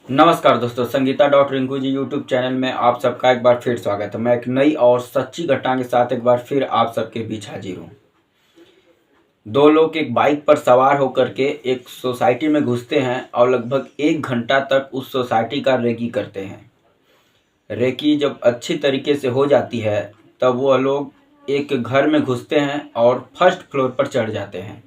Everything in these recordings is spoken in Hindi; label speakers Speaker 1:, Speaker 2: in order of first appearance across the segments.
Speaker 1: नमस्कार दोस्तों, Sangeeta dot Rinku ji YouTube channel में आप सबका एक बार फिर स्वागत है। मैं एक नई और सच्ची घटना के साथ एक बार फिर आप सबके बीच हाजिर हूँ। दो लोग एक बाइक पर सवार होकर के एक सोसाइटी में घुसते हैं और लगभग 1 घंटा तक उस सोसाइटी का रेकी करते हैं। रेकी जब अच्छी तरीके से हो जाती है तब वह लोग एक घर में घुसते हैं और फर्स्ट फ्लोर पर चढ़ जाते हैं।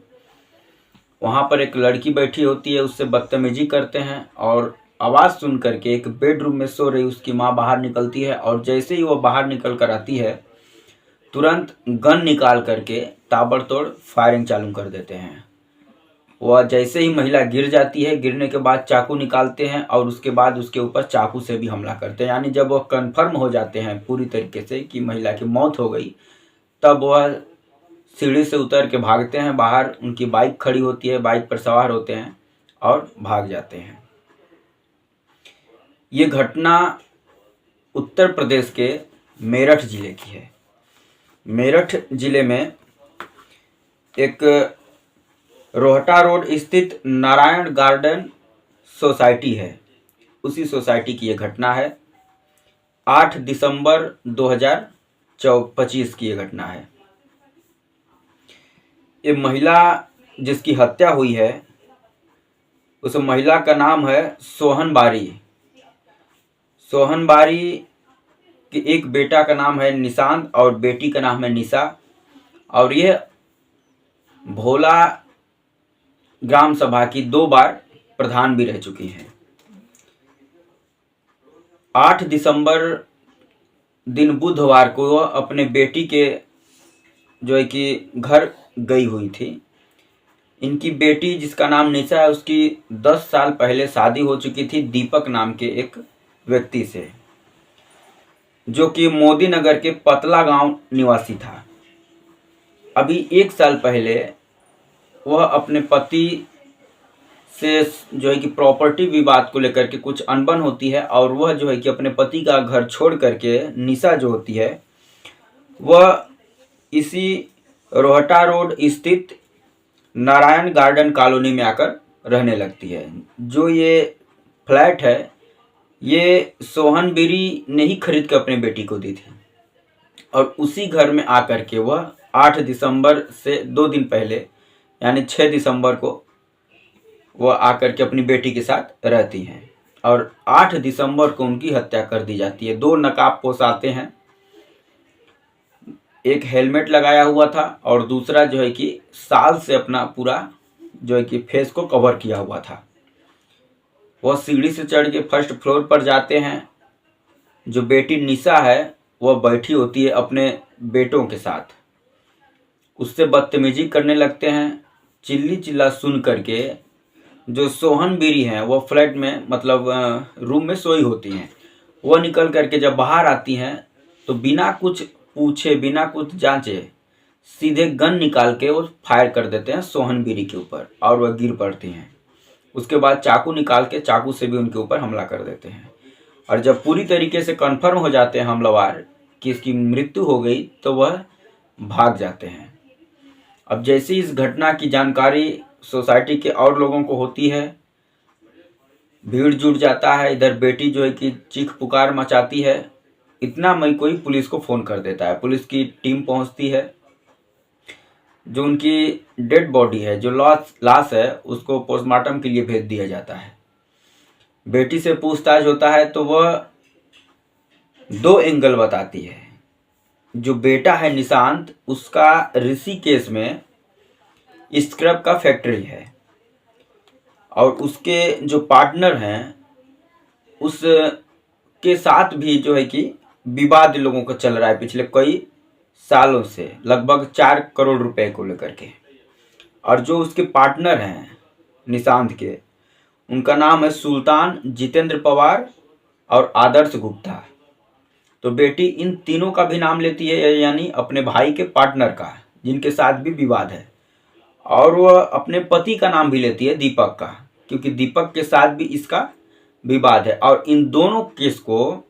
Speaker 1: वहाँ पर एक लड़की बैठी होती है, उससे बदतमीजी करते हैं और आवाज़ सुन करके एक बेडरूम में सो रही उसकी माँ बाहर निकलती है और जैसे ही वो बाहर निकल कर आती है तुरंत गन निकाल करके ताबड़तोड़ फायरिंग चालू कर देते हैं। वह जैसे ही महिला गिर जाती है, गिरने के बाद चाकू निकालते हैं और उसके बाद उसके ऊपर चाकू से भी हमला करते हैं। यानी जब वह कन्फर्म हो जाते हैं पूरी तरीके से कि महिला की मौत हो गई, तब वह सीढ़ी से उतर के भागते हैं बाहर। उनकी बाइक खड़ी होती है, बाइक पर सवार होते हैं और भाग जाते हैं। ये घटना उत्तर प्रदेश के मेरठ ज़िले की है। मेरठ ज़िले में एक रोहटा रोड स्थित नारायण गार्डन सोसाइटी है, उसी सोसाइटी की ये घटना है। 8 दिसंबर 2025 की ये घटना है। ये महिला जिसकी हत्या हुई है उस महिला का नाम है सोहन बारी। सोहन बारी के एक बेटा का नाम है निशांत और बेटी का नाम है निशा, और यह भोला ग्राम सभा की 2 बार प्रधान भी रह चुकी हैं। 8 दिसंबर दिन बुधवार को वह अपने बेटी के जो है कि घर गई हुई थी। इनकी बेटी जिसका नाम निशा है उसकी 10 साल पहले शादी हो चुकी थी दीपक नाम के एक व्यक्ति से, जो कि मोदी नगर के पतला गांव निवासी था। अभी 1 साल पहले वह अपने पति से जो है कि प्रॉपर्टी विवाद को लेकर के कुछ अनबन होती है और वह जो है कि अपने पति का घर छोड़ करके निशा जो होती है वह इसी रोहटा रोड स्थित नारायण गार्डन कॉलोनी में आकर रहने लगती है। जो ये फ्लैट है ये सोहन बेरी ने ही खरीद कर अपने बेटी को दी थी और उसी घर में आकर के वह 8 दिसंबर से 2 दिन पहले यानी 6 दिसंबर को वह आकर के अपनी बेटी के साथ रहती हैं और 8 दिसंबर को उनकी हत्या कर दी जाती है। 2 नकाबपोश आते हैं, एक हेलमेट लगाया हुआ था और दूसरा जो है कि साल से अपना पूरा जो है कि फेस को कवर किया हुआ था। वह सीढ़ी से चढ़ के फर्स्ट फ्लोर पर जाते हैं। जो बेटी निशा है वह बैठी होती है अपने बेटों के साथ, उससे बदतमीजी करने लगते हैं। चिल्ली चिल्ला सुन करके जो सोहन बेरी हैं वह फ्लैट में मतलब रूम में सोई होती हैं। वह निकल करके जब बाहर आती हैं तो बिना कुछ पूछे बिना कुछ जांचे सीधे गन निकाल के वो फायर कर देते हैं सोहन बेरी के ऊपर और वह गिर पड़ती हैं। उसके बाद चाकू निकाल के चाकू से भी उनके ऊपर हमला कर देते हैं और जब पूरी तरीके से कन्फर्म हो जाते हैं हमलावर कि इसकी मृत्यु हो गई तो वह भाग जाते हैं। अब जैसे इस घटना की जानकारी सोसाइटी के और लोगों को होती है, भीड़ जुट जाता है। इधर बेटी जो है कि चीख पुकार मचाती है। इतना में कोई पुलिस को फ़ोन कर देता है। पुलिस की टीम पहुंचती है। जो उनकी डेड बॉडी है, जो लाश है, उसको पोस्टमार्टम के लिए भेज दिया जाता है। बेटी से पूछताछ होता है तो वह 2 एंगल बताती है। जो बेटा है निशांत, उसका ऋषिकेश में स्क्रैप का फैक्ट्री है और उसके जो पार्टनर हैं उसके साथ भी जो है कि विवाद लोगों का चल रहा है पिछले कई सालों से, लगभग 4 करोड़ रुपए को लेकर के। और जो उसके पार्टनर हैं निशांत के, उनका नाम है सुल्तान, जितेंद्र पवार और आदर्श गुप्ता। तो बेटी इन तीनों का भी नाम लेती है, यानी अपने भाई के पार्टनर का जिनके साथ भी विवाद है, और वह अपने पति का नाम भी लेती है दीपक का, क्योंकि दीपक के साथ भी इसका विवाद है। और इन दोनों केस को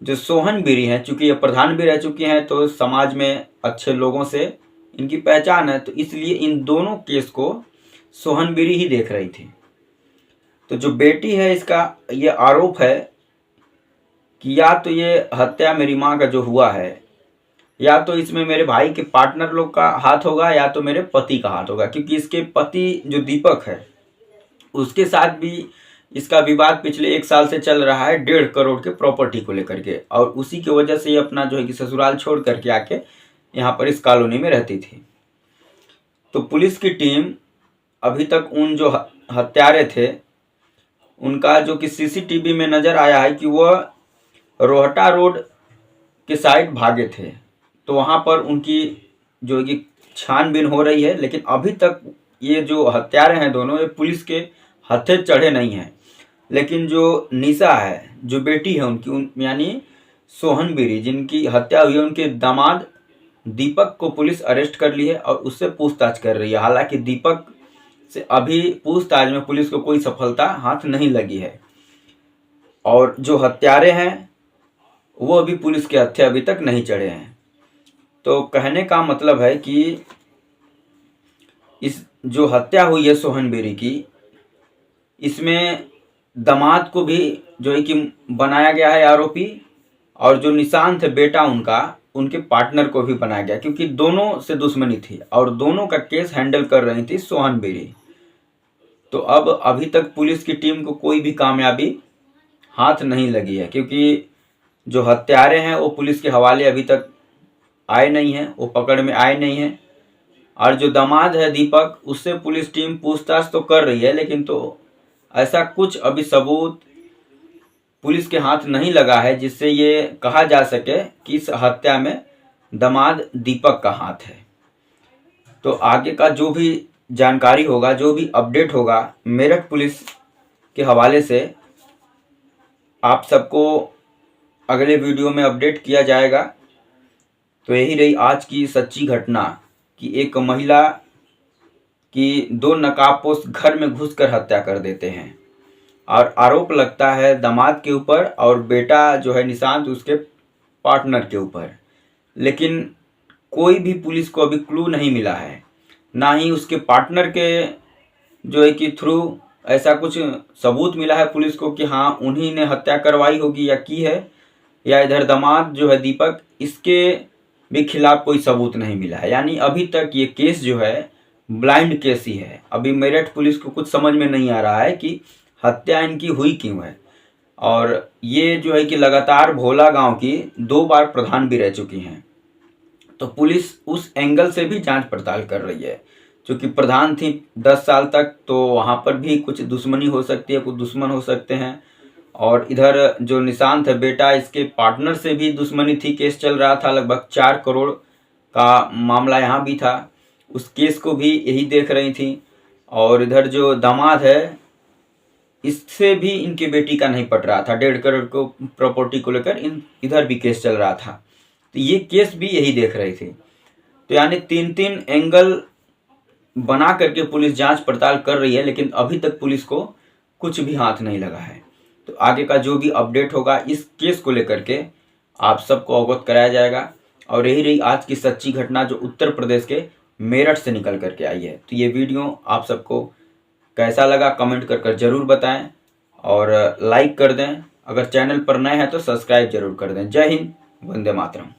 Speaker 1: जो सोहन बेरी हैं, चूँकि ये प्रधान भी रह चुके हैं तो समाज में अच्छे लोगों से इनकी पहचान है, तो इसलिए इन दोनों केस को सोहन बेरी ही देख रही थी। तो जो बेटी है इसका ये आरोप है कि या तो ये हत्या मेरी माँ का जो हुआ है, या तो इसमें मेरे भाई के पार्टनर लोग का हाथ होगा, या तो मेरे पति का हाथ होगा, क्योंकि इसके पति जो दीपक है उसके साथ भी इसका विवाद पिछले 1 साल से चल रहा है 1.5 करोड़ के प्रॉपर्टी को लेकर के, और उसी की वजह से ये अपना जो है कि ससुराल छोड़ करके आके यहाँ पर इस कॉलोनी में रहती थी। तो पुलिस की टीम अभी तक उन जो हत्यारे थे उनका जो कि सीसीटीवी में नज़र आया है कि वह रोहटा रोड के साइड भागे थे, तो वहाँ पर उनकी जो कि छानबीन हो रही है, लेकिन अभी तक ये जो हत्यारे हैं दोनों ये पुलिस के हत्थे चढ़े नहीं हैं। लेकिन जो निशा है, जो बेटी है उनकी, यानी सोहन बेरी जिनकी हत्या हुई है, उनके दामाद दीपक को पुलिस अरेस्ट कर ली है और उससे पूछताछ कर रही है। हालांकि दीपक से अभी पूछताछ में पुलिस को कोई सफलता हाथ नहीं लगी है, और जो हत्यारे हैं वो अभी पुलिस के हत्थे अभी तक नहीं चढ़े हैं। तो कहने का मतलब है कि इस जो हत्या हुई है सोहन बेरी की, इसमें दामाद को भी जो है कि बनाया गया है आरोपी, और जो निशांत है बेटा उनका, उनके पार्टनर को भी बनाया गया, क्योंकि दोनों से दुश्मनी थी और दोनों का केस हैंडल कर रही थी सोहन बेरी। तो अब अभी तक पुलिस की टीम को कोई भी कामयाबी हाथ नहीं लगी है, क्योंकि जो हत्यारे हैं वो पुलिस के हवाले अभी तक आए नहीं हैं, वो पकड़ में आए नहीं हैं। और जो दामाद है दीपक, उससे पुलिस टीम पूछताछ तो कर रही है, लेकिन तो ऐसा कुछ अभी सबूत पुलिस के हाथ नहीं लगा है जिससे ये कहा जा सके कि इस हत्या में दामाद दीपक का हाथ है। तो आगे का जो भी जानकारी होगा, जो भी अपडेट होगा मेरठ पुलिस के हवाले से, आप सबको अगले वीडियो में अपडेट किया जाएगा। तो यही रही आज की सच्ची घटना कि एक महिला की 2 नकाबपोश घर में घुसकर हत्या कर देते हैं, और आरोप लगता है दामाद के ऊपर और बेटा जो है निशांत उसके पार्टनर के ऊपर। लेकिन कोई भी पुलिस को अभी क्लू नहीं मिला है, ना ही उसके पार्टनर के जो है कि थ्रू ऐसा कुछ सबूत मिला है पुलिस को कि हाँ उन्हीं ने हत्या करवाई होगी या की है, या इधर दामाद जो है दीपक, इसके भी खिलाफ कोई सबूत नहीं मिला है। यानी अभी तक ये केस जो है ब्लाइंड केस ही है। अभी मेरठ पुलिस को कुछ समझ में नहीं आ रहा है कि हत्या इनकी हुई क्यों है। और ये जो है कि लगातार भोला गांव की 2 बार प्रधान भी रह चुकी हैं, तो पुलिस उस एंगल से भी जांच पड़ताल कर रही है। क्योंकि प्रधान थी 10 साल तक, तो वहाँ पर भी कुछ दुश्मनी हो सकती है, कुछ दुश्मन हो सकते हैं। और इधर जो निशांत है बेटा, इसके पार्टनर से भी दुश्मनी थी, केस चल रहा था, लगभग 4 करोड़ का मामला यहाँ भी था, उस केस को भी यही देख रही थी। और इधर जो दामाद है, इससे भी इनकी बेटी का नहीं पट रहा था, 1.5 करोड़ को प्रॉपर्टी को लेकर इधर भी केस चल रहा था, तो ये केस भी यही देख रही थी। तो यानी 3 एंगल बना करके पुलिस जांच पड़ताल कर रही है, लेकिन अभी तक पुलिस को कुछ भी हाथ नहीं लगा है। तो आगे का जो भी अपडेट होगा इस केस को लेकर के आप सबको अवगत कराया जाएगा। और यही रही आज की सच्ची घटना जो उत्तर प्रदेश के मेरठ से निकल करके आई है। तो ये वीडियो आप सबको कैसा लगा कमेंट कर ज़रूर बताएं, और लाइक कर दें। अगर चैनल पर नए हैं तो सब्सक्राइब जरूर कर दें। जय हिंद, वंदे मातरम।